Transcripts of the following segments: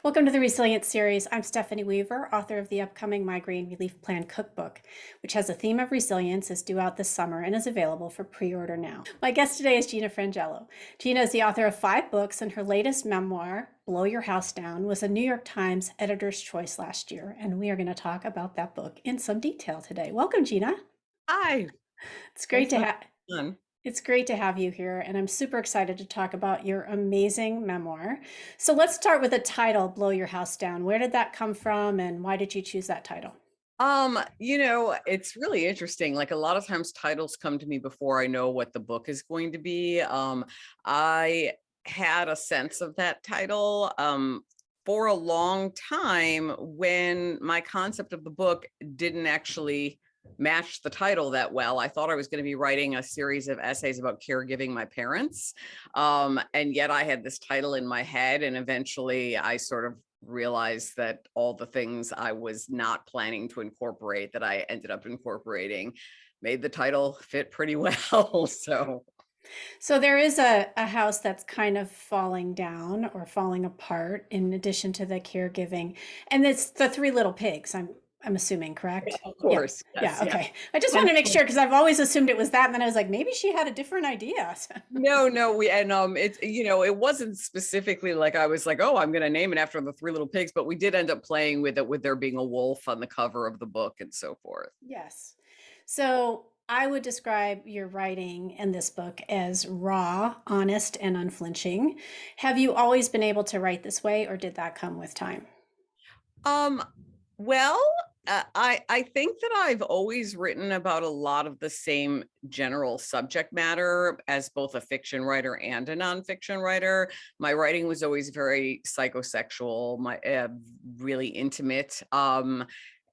Welcome to the Resilience series. I'm Stephanie Weaver, author of the upcoming Migraine Relief Plan Cookbook, which has a theme of resilience, is due out this summer, and is available for pre-order now. My guest today is Gina Frangello. Gina is the author of 5 books, and her latest memoir, Blow Your House Down, was a New York Times Editor's Choice last year, and we are going to talk about that book in some detail today. Welcome, Gina. Hi, It's great thanks to so much have for having me on. It's great to have you here, and I'm super excited to talk about your amazing memoir. So let's start with the title, Blow Your House Down. Where did that come from, and why did you choose that title? It's really interesting. Like a lot of times titles come to me before I know what the book is going to be. I had a sense of that title for a long time when my concept of the book didn't actually match the title that well. I thought I was going to be writing a series of essays about caregiving my parents. And yet I had this title in my head, and eventually I sort of realized that all the things I was not planning to incorporate that I ended up incorporating made the title fit pretty well. So So there is a house that's kind of falling down or falling apart in addition to the caregiving. And it's the Three Little Pigs, I'm assuming, yeah, correct? of Yeah. course, Yeah, yes, yeah. okay. I just want And to make sure because I've always assumed it was that, and then I was like, maybe she had a different idea. no, it's it wasn't specifically like I was like, oh, I'm gonna name it after the Three Little Pigs, but we did end up playing with it with there being a wolf on the cover of the book and so forth. Yes. So I would describe your writing in this book as raw, honest, and unflinching. Have you always been able to write this way, or did that come with time? Um, well, I think that I've always written about a lot of the same general subject matter as both a fiction writer and a nonfiction writer. My writing was always very psychosexual, my really intimate,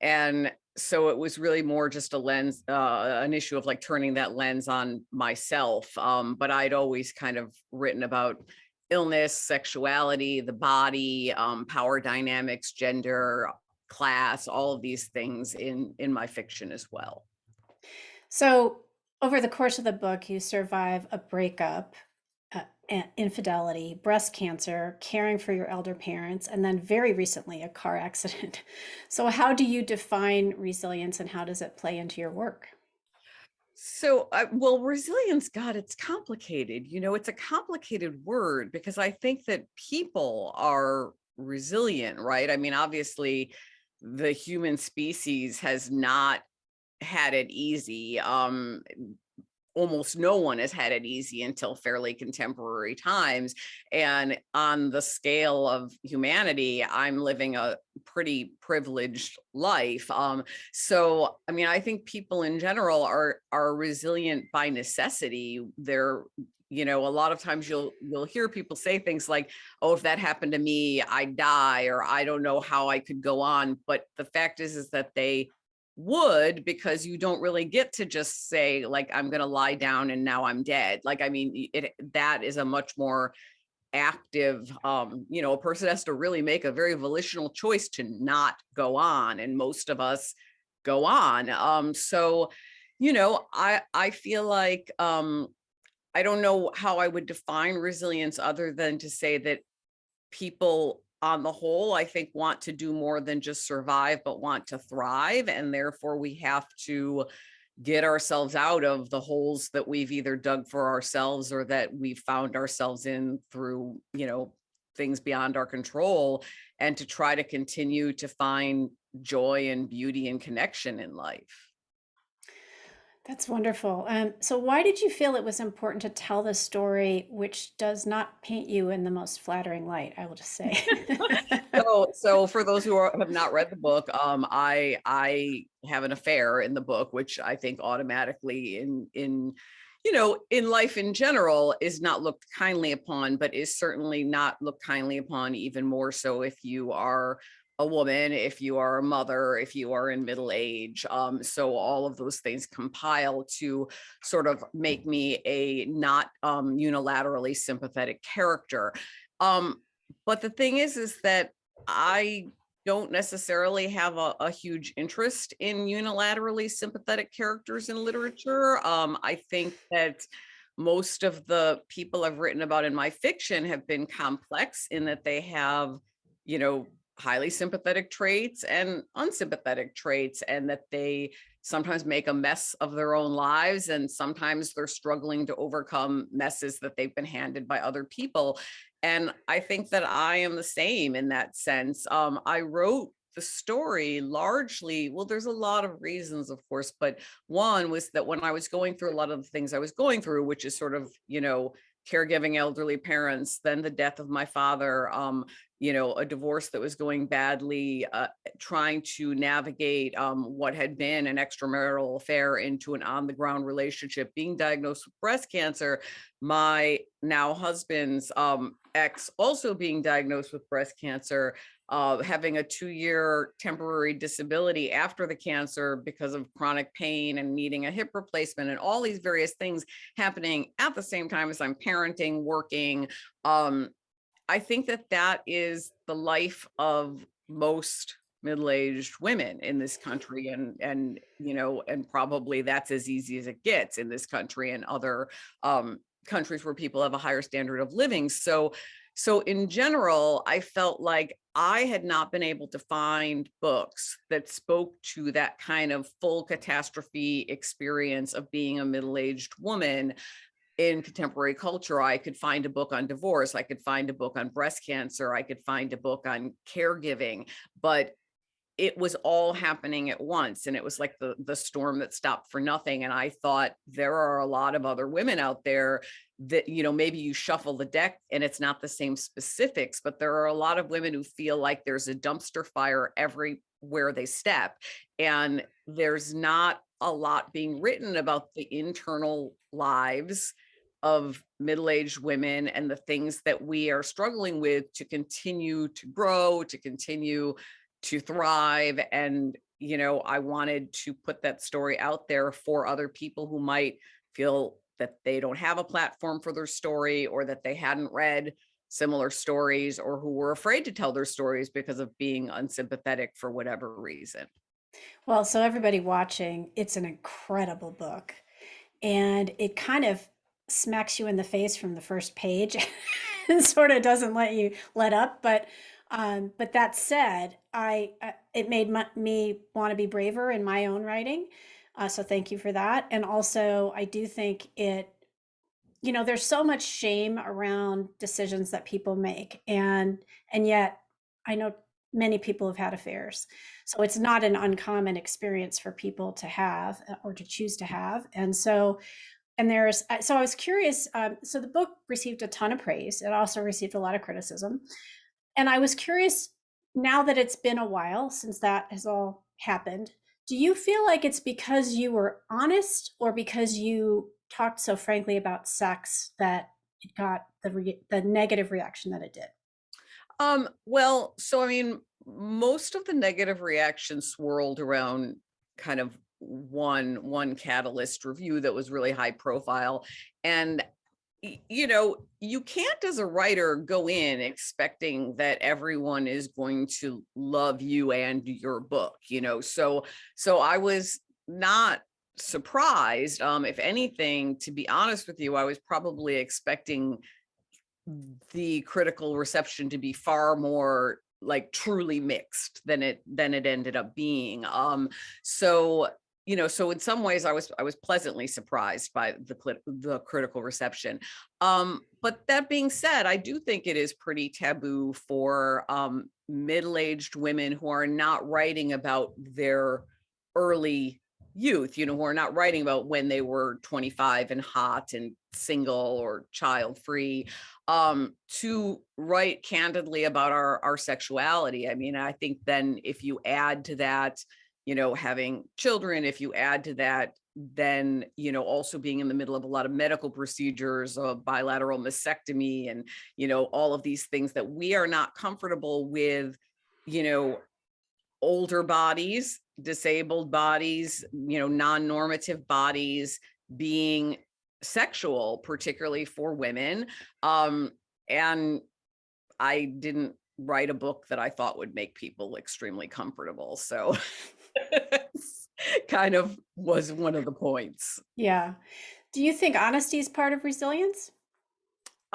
and so it was really more just a lens, an issue of like turning that lens on myself. But I'd always kind of written about illness, sexuality, the body, power dynamics, gender, class, all of these things in my fiction as well. So, over the course of the book, you survive a breakup, infidelity, breast cancer, caring for your elder parents, and then very recently, a car accident. So, how do you define resilience and how does it play into your work? So, well, resilience, God, it's complicated. It's a complicated word because I think that people are resilient, right? I mean, obviously, the human species has not had it easy. Almost no one has had it easy until fairly contemporary times. And on the scale of humanity, I'm living a pretty privileged life. So I mean, I think people in general are resilient by necessity. They're a lot of times you'll hear people say things like, oh, if that happened to me, I'd die, or I don't know how I could go on. But the fact is that they would, because you don't really get to just say like, I'm going to lie down and now I'm dead. Like, I mean, that is a much more active, a person has to really make a very volitional choice to not go on, and most of us go on. So I feel like I don't know how I would define resilience other than to say that people on the whole, I think, want to do more than just survive, but want to thrive. And therefore, we have to get ourselves out of the holes that we've either dug for ourselves or that we've found ourselves in through, things beyond our control, and to try to continue to find joy and beauty and connection in life. That's wonderful. So, why did you feel it was important to tell this story, which does not paint you in the most flattering light? I will just say. So for those who have not read the book, I have an affair in the book, which I think automatically in life in general is not looked kindly upon, but is certainly not looked kindly upon even more so if you are a woman, if you are a mother, if you are in middle age. So all of those things compile to sort of make me a not unilaterally sympathetic character. Um, but the thing is that I don't necessarily have a huge interest in unilaterally sympathetic characters in literature. I think that most of the people I've written about in my fiction have been complex in that they have you know, highly sympathetic traits and unsympathetic traits, and that they sometimes make a mess of their own lives. And sometimes they're struggling to overcome messes that they've been handed by other people. And I think that I am the same in that sense. I wrote the story largely, well, there's a lot of reasons, of course, but one was that when I was going through a lot of the things I was going through, which is sort of, caregiving elderly parents, then the death of my father, a divorce that was going badly, trying to navigate what had been an extramarital affair into an on the ground relationship, being diagnosed with breast cancer, my now husband's ex also being diagnosed with breast cancer, having a 2-year temporary disability after the cancer because of chronic pain and needing a hip replacement, and all these various things happening at the same time as I'm parenting, working. I think that that is the life of most middle-aged women in this country, and probably that's as easy as it gets in this country and other countries where people have a higher standard of living. So in general, I felt like I had not been able to find books that spoke to that kind of full catastrophe experience of being a middle-aged woman in contemporary culture. I could find a book on divorce, I could find a book on breast cancer, I could find a book on caregiving, but it was all happening at once, and it was like the storm that stopped for nothing. And I thought, there are a lot of other women out there that, maybe you shuffle the deck and it's not the same specifics, but there are a lot of women who feel like there's a dumpster fire everywhere they step, and there's not a lot being written about the internal lives of middle-aged women and the things that we are struggling with to continue to grow, to continue to thrive. And, I wanted to put that story out there for other people who might feel that they don't have a platform for their story, or that they hadn't read similar stories, or who were afraid to tell their stories because of being unsympathetic for whatever reason. Well, so everybody watching, it's an incredible book. And it kind of smacks you in the face from the first page and sort of doesn't let you let up. But that said, it made me want to be braver in my own writing. So thank you for that. And also, I do think there's so much shame around decisions that people make, and yet I know many people have had affairs, so it's not an uncommon experience for people to have or to choose to have. And so I was curious. So the book received a ton of praise. It also received a lot of criticism, and I was curious, now that it's been a while since that has all happened, do you feel like it's because you were honest, or because you talked so frankly about sex that it got the negative reaction that it did? Well, so I mean, most of the negative reactions swirled around kind of one catalyst review that was really high profile. And you can't, as a writer, go in expecting that everyone is going to love you and your book, so I was not surprised. If anything, to be honest with you, I was probably expecting the critical reception to be far more like truly mixed than it ended up being. So in some ways I was pleasantly surprised by the critical reception. But that being said, I do think it is pretty taboo for middle-aged women who are not writing about their early youth, who are not writing about when they were 25 and hot and single or child free, to write candidly about our sexuality. I mean, I think then if you add to that, having children, if you add to that, then, also being in the middle of a lot of medical procedures, a bilateral mastectomy, and, all of these things that we are not comfortable with, you know, older bodies, disabled bodies, non-normative bodies being sexual, particularly for women. And I didn't write a book that I thought would make people extremely comfortable. So kind of was one of the points. Yeah. Do you think honesty is part of resilience?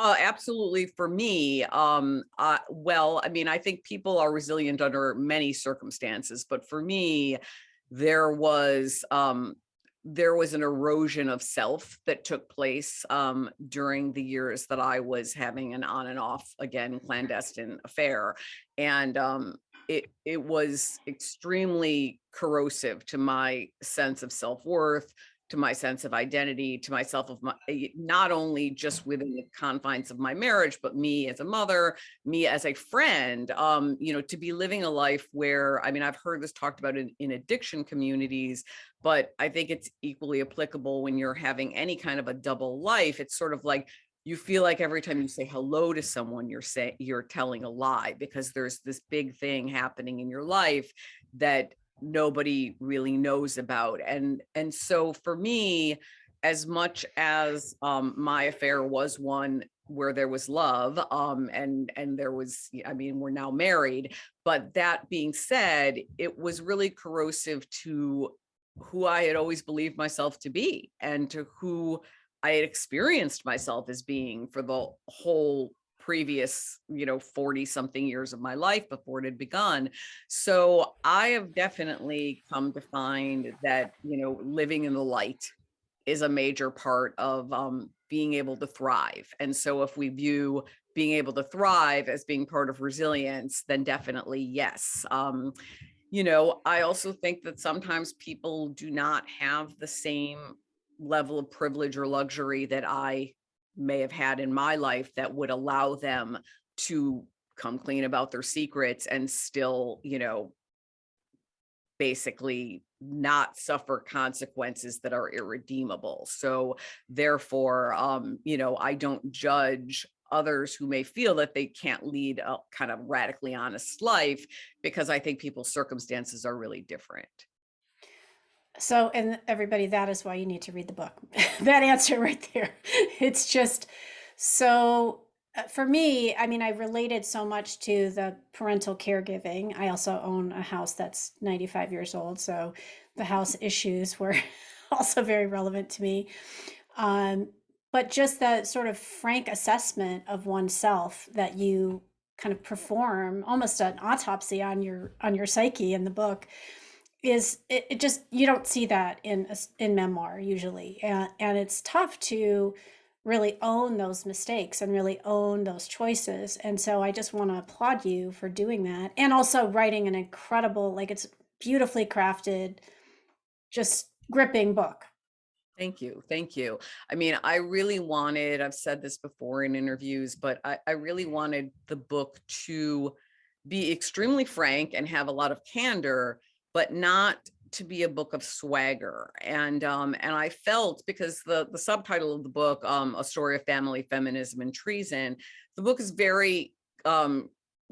Absolutely. For me, well, I mean, I think people are resilient under many circumstances, but for me, there was um, there was an erosion of self that took place during the years that I was having an on and off, again, clandestine affair, and it was extremely corrosive to my sense of self worth, to my sense of identity, to myself of my, not only just within the confines of my marriage, but me as a mother, me as a friend, to be living a life where, I mean, I've heard this talked about in addiction communities, but I think it's equally applicable when you're having any kind of a double life. It's sort of like, you feel like every time you say hello to someone, you're telling a lie, because there's this big thing happening in your life that nobody really knows about. And so for me, as much as my affair was one where there was love, and there was, I mean, we're now married, but that being said, it was really corrosive to who I had always believed myself to be, and to who I had experienced myself as being for the whole previous, 40 something years of my life before it had begun. So I have definitely come to find that, living in the light is a major part of being able to thrive. And so if we view being able to thrive as being part of resilience, then definitely yes. I also think that sometimes people do not have the same level of privilege or luxury that I may have had in my life that would allow them to come clean about their secrets and still, basically not suffer consequences that are irredeemable. So therefore, I don't judge others who may feel that they can't lead a kind of radically honest life, because I think people's circumstances are really different. So, and everybody, that is why you need to read the book. That answer right there. It's just so, for me, I mean, I related so much to the parental caregiving. I also own a house that's 95 years old. So the house issues were also very relevant to me. Um, but just that sort of frank assessment of oneself that you kind of perform, almost an autopsy on your psyche in the book, it just, you don't see that in memoir usually, and it's tough to really own those mistakes and really own those choices. And so I just want to applaud you for doing that, and also writing an incredible, like, it's beautifully crafted, just gripping book. Thank you. Thank you. I mean, I really wanted, I've said this before in interviews, but I really wanted the book to be extremely frank and have a lot of candor, but not to be a book of swagger. And I felt, because the subtitle of the book, A Story of Family, Feminism, and Treason, the book is very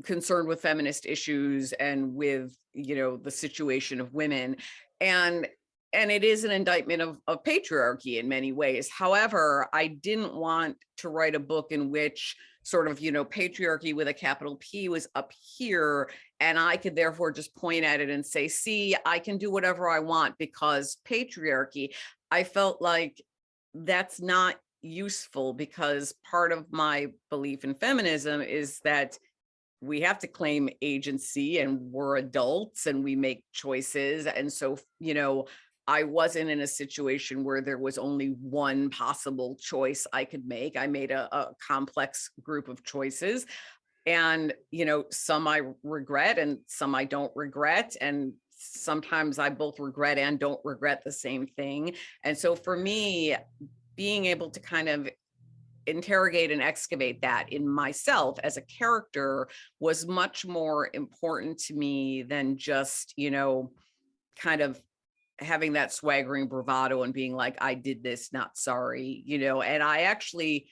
concerned with feminist issues and with, the situation of women. And and it is an indictment of patriarchy in many ways. However, I didn't want to write a book in which sort of, patriarchy with a capital P was up here, and I could therefore just point at it and say, see, I can do whatever I want because patriarchy. I felt like that's not useful, because part of my belief in feminism is that we have to claim agency, and we're adults and we make choices. And so, I wasn't in a situation where there was only one possible choice I could make. I made a complex group of choices, and, some I regret and some I don't regret. And sometimes I both regret and don't regret the same thing. And so for me, being able to kind of interrogate and excavate that in myself as a character was much more important to me than just, kind of having that swaggering bravado and being like, I did this, not sorry, and I actually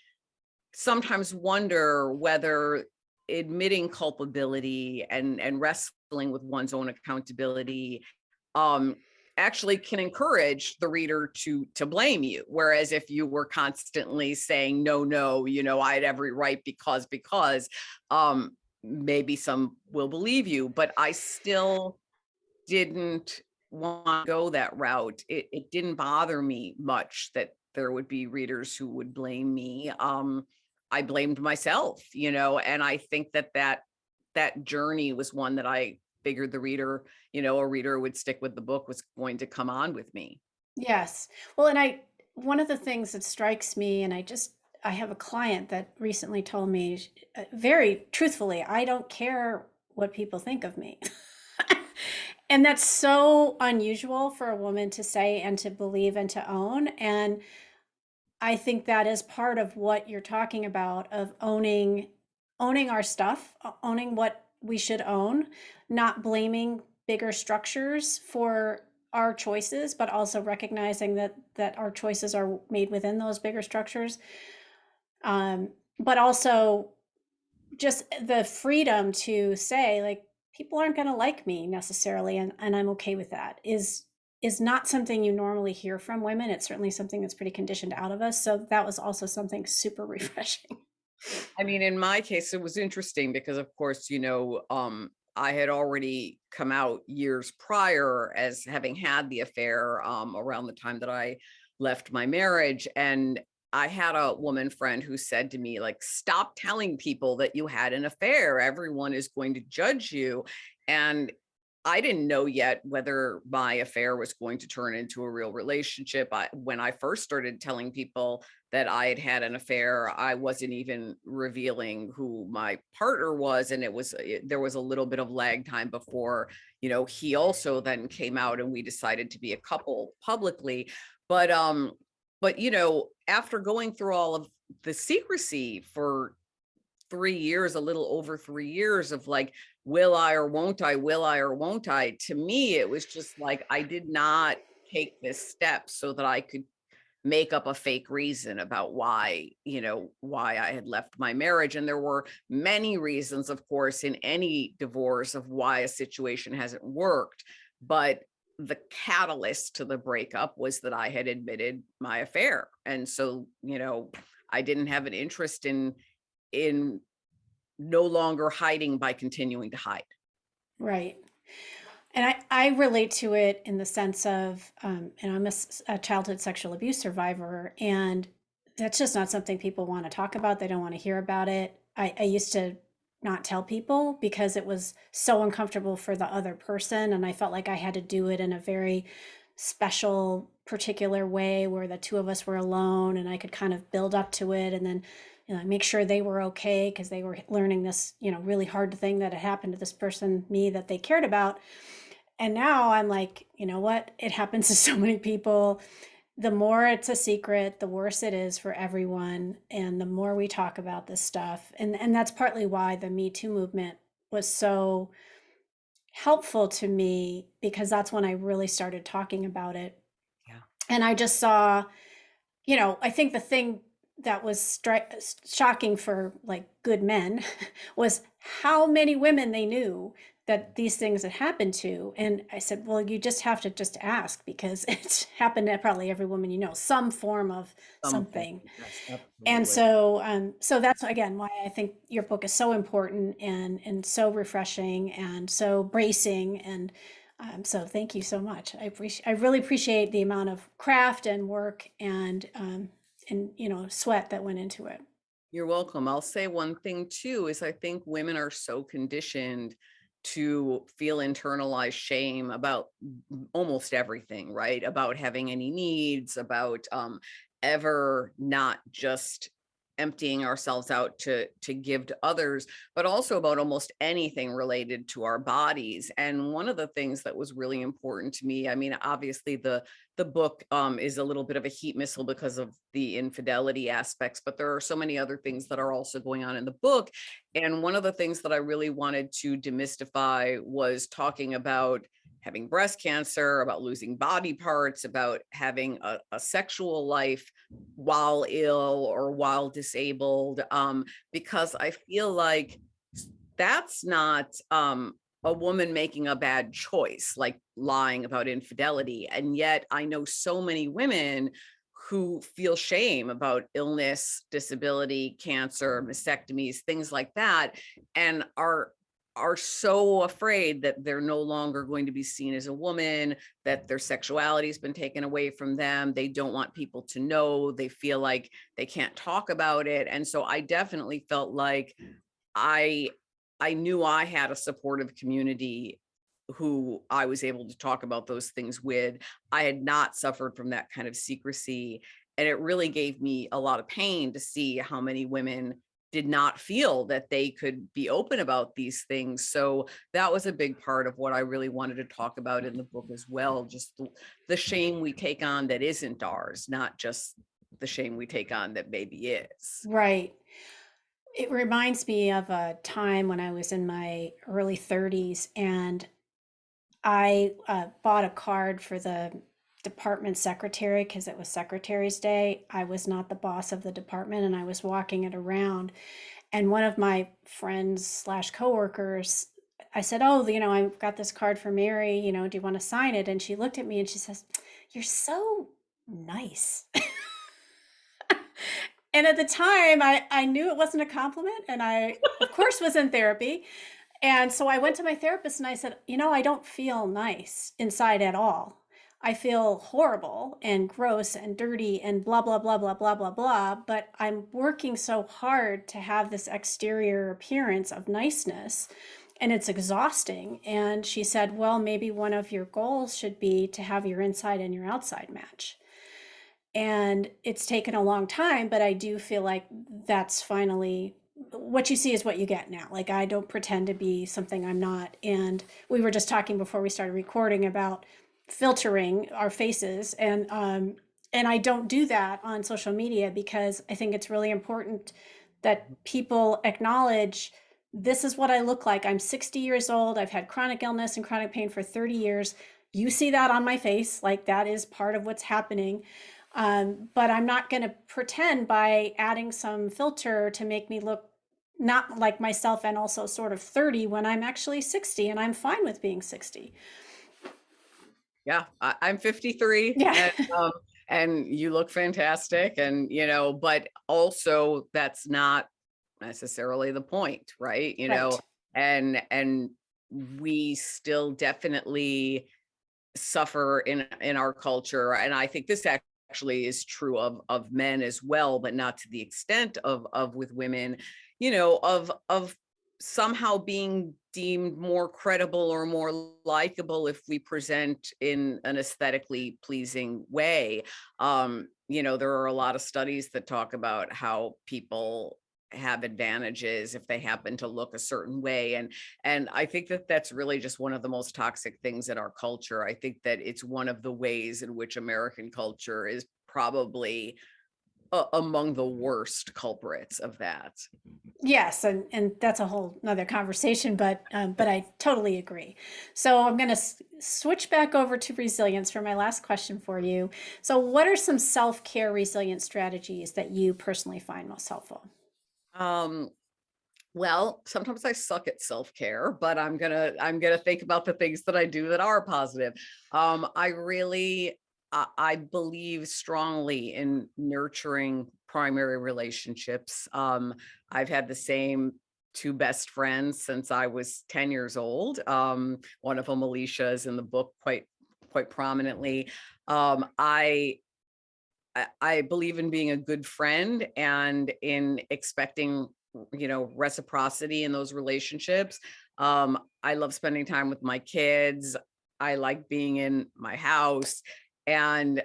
sometimes wonder whether admitting culpability and wrestling with one's own accountability um actually can encourage the reader to blame you, whereas if you were constantly saying no, no, I had every right because maybe some will believe you. But I still didn't want to go that route. It didn't bother me much that there would be readers who would blame me. I blamed myself, and I think that journey was one that I figured the reader, a reader would stick with the book, was going to come on with me. Yes. Well, and one of the things that strikes me, and I have a client that recently told me very truthfully, I don't care what people think of me. And that's so unusual for a woman to say and to believe and to own. And I think that is part of what you're talking about of owning our stuff, owning what we should own, not blaming bigger structures for our choices, but also recognizing that our choices are made within those bigger structures. But also just the freedom to say, like, people aren't going to like me necessarily, and I'm okay with that, is not something you normally hear from women. It's certainly something that's pretty conditioned out of us. So that was also something super refreshing. I mean, in my case, it was interesting because, of course, I had already come out years prior as having had the affair, around the time that I left my marriage. And I had a woman friend who said to me, like, stop telling people that you had an affair. Everyone is going to judge you. And I didn't know yet whether my affair was going to turn into a real relationship. When I first started telling people that I had had an affair, I wasn't even revealing who my partner was. And there was a little bit of lag time before, he also then came out and we decided to be a couple publicly. But, after going through all of the secrecy for 3 years, a little over 3 years of like, will I or won't I, will I or won't I? To me, it was just like, I did not take this step so that I could make up a fake reason about why I had left my marriage. And there were many reasons, of course, in any divorce of why a situation hasn't worked. But the catalyst to the breakup was that I had admitted my affair. And so, I didn't have an interest in no longer hiding by continuing to hide. Right. And I relate to it in the sense of, and I'm a childhood sexual abuse survivor, and that's just not something people want to talk about. They don't want to hear about it. I used to not tell people because it was so uncomfortable for the other person. And I felt like I had to do it in a very special, particular way where the two of us were alone and I could kind of build up to it and then, make sure they were okay because they were learning this, really hard thing that had happened to this person, me, that they cared about. And now I'm like, you know what? It happens to so many people. The more it's a secret, the worse it is for everyone. And the more we talk about this stuff. And that's partly why the Me Too movement was so helpful to me, because that's when I really started talking about it. Yeah. And I just saw, I think the thing that was shocking for like good men was how many women they knew that these things had happened to. And I said, well, you just have to just ask, because it's happened to probably every woman, some form of Something. something. Yes, And absolutely. so that's again why I think your book is so important and so refreshing and so bracing. And so thank you so much. I really appreciate the amount of craft and work and sweat that went into it. You're welcome. I'll say one thing too is I think women are so conditioned to feel internalized shame about almost everything, right? About having any needs, about ever not just emptying ourselves out to give to others, but also about almost anything related to our bodies. And one of the things that was really important to me, I mean, obviously the book is a little bit of a heat missile because of the infidelity aspects, but there are so many other things that are also going on in the book. And one of the things that I really wanted to demystify was talking about having breast cancer, about losing body parts, about having a sexual life while ill or while disabled, because I feel like that's not a woman making a bad choice, like lying about infidelity. And yet I know so many women who feel shame about illness, disability, cancer, mastectomies, things like that, and are are so afraid that they're no longer going to be seen as a woman, that their sexuality has been taken away from them. They don't want people to know. They feel like they can't talk about it. And so I definitely felt like I I knew I had a supportive community who I was able to talk about those things with. I had not suffered from that kind of secrecy. And it really gave me a lot of pain to see how many women did not feel that they could be open about these things. So that was a big part of what I really wanted to talk about in the book as well. Just the shame we take on that isn't ours, not just the shame we take on that maybe is. Right. It reminds me of a time when I was in my early 30s and I bought a card for the department secretary because it was Secretary's Day. I was not the boss of the department and I was walking it around. And one of my friends slash coworkers, I said, "Oh, I've got this card for Mary. Do you want to sign it?" And she looked at me and she says, "You're so nice." And at the time, I knew it wasn't a compliment. And I, of course, was in therapy. And so I went to my therapist and I said, I don't feel nice inside at all. I feel horrible and gross and dirty and blah, blah, blah, blah, blah, blah, blah. But I'm working so hard to have this exterior appearance of niceness and it's exhausting. And she said, well, maybe one of your goals should be to have your inside and your outside match. And it's taken a long time, but I do feel like that's finally what you see is what you get now. Like I don't pretend to be something I'm not. And we were just talking before we started recording about filtering our faces and I don't do that on social media because I think it's really important that people acknowledge this is what I look like. I'm 60 years old. I've had chronic illness and chronic pain for 30 years. You see that on my face, like that is part of what's happening. But I'm not going to pretend by adding some filter to make me look not like myself and also sort of 30 when I'm actually 60 and I'm fine with being 60. Yeah, I'm 53 Yeah. and you look fantastic. And, but also that's not necessarily the point, right? Right. And we still definitely suffer in our culture. And I think this actually is true of men as well, but not to the extent of with women, of somehow being deemed more credible or more likable if we present in an aesthetically pleasing way. There are a lot of studies that talk about how people have advantages if they happen to look a certain way. And I think that that's really just one of the most toxic things in our culture. I think that it's one of the ways in which American culture is probably among the worst culprits of that. Yes, and that's a whole nother conversation, but I totally agree. So I'm going to switch back over to resilience for my last question for you. So, what are some self-care resilience strategies that you personally find most helpful? Um, well, sometimes I suck at self-care, but I'm gonna think about the things that I do that are positive. I really I believe strongly in nurturing primary relationships. I've had the same two best friends since I was 10 years old. One of them, Alicia, is in the book quite prominently. Um, I I believe in being a good friend and in expecting, reciprocity in those relationships. I love spending time with my kids. I like being in my house and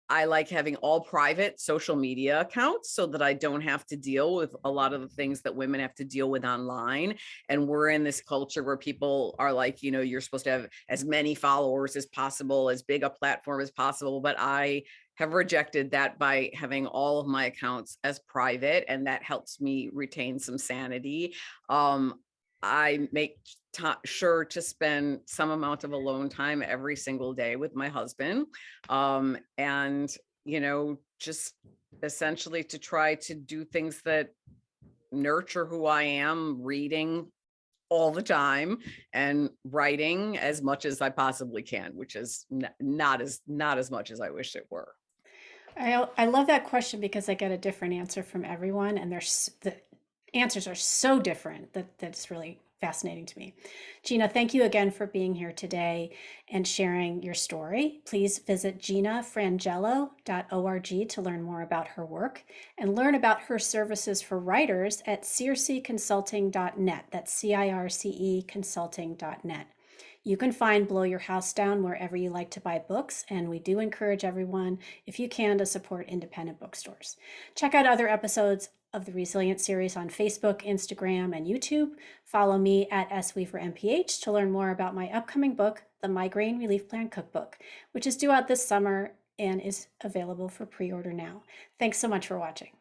I like having all private social media accounts so that I don't have to deal with a lot of the things that women have to deal with online. And we're in this culture where people are like, you're supposed to have as many followers as possible, as big a platform as possible. But I have rejected that by having all of my accounts as private, and that helps me retain some sanity. I make sure to spend some amount of alone time every single day with my husband. And, just essentially to try to do things that nurture who I am, reading all the time and writing as much as I possibly can, which is not as much as I wish it were. I love that question because I get a different answer from everyone, and the answers are so different that that's really fascinating to me. Gina, thank you again for being here today and sharing your story. Please visit ginafrangello.org to learn more about her work and learn about her services for writers at circeconsulting.net. That's CIRCE consulting.net. You can find Blow Your House Down wherever you like to buy books, and we do encourage everyone, if you can, to support independent bookstores. Check out other episodes of the Resilient series on Facebook, Instagram, and YouTube. Follow me at SWeaverMPH to learn more about my upcoming book, The Migraine Relief Plan Cookbook, which is due out this summer and is available for pre-order now. Thanks so much for watching.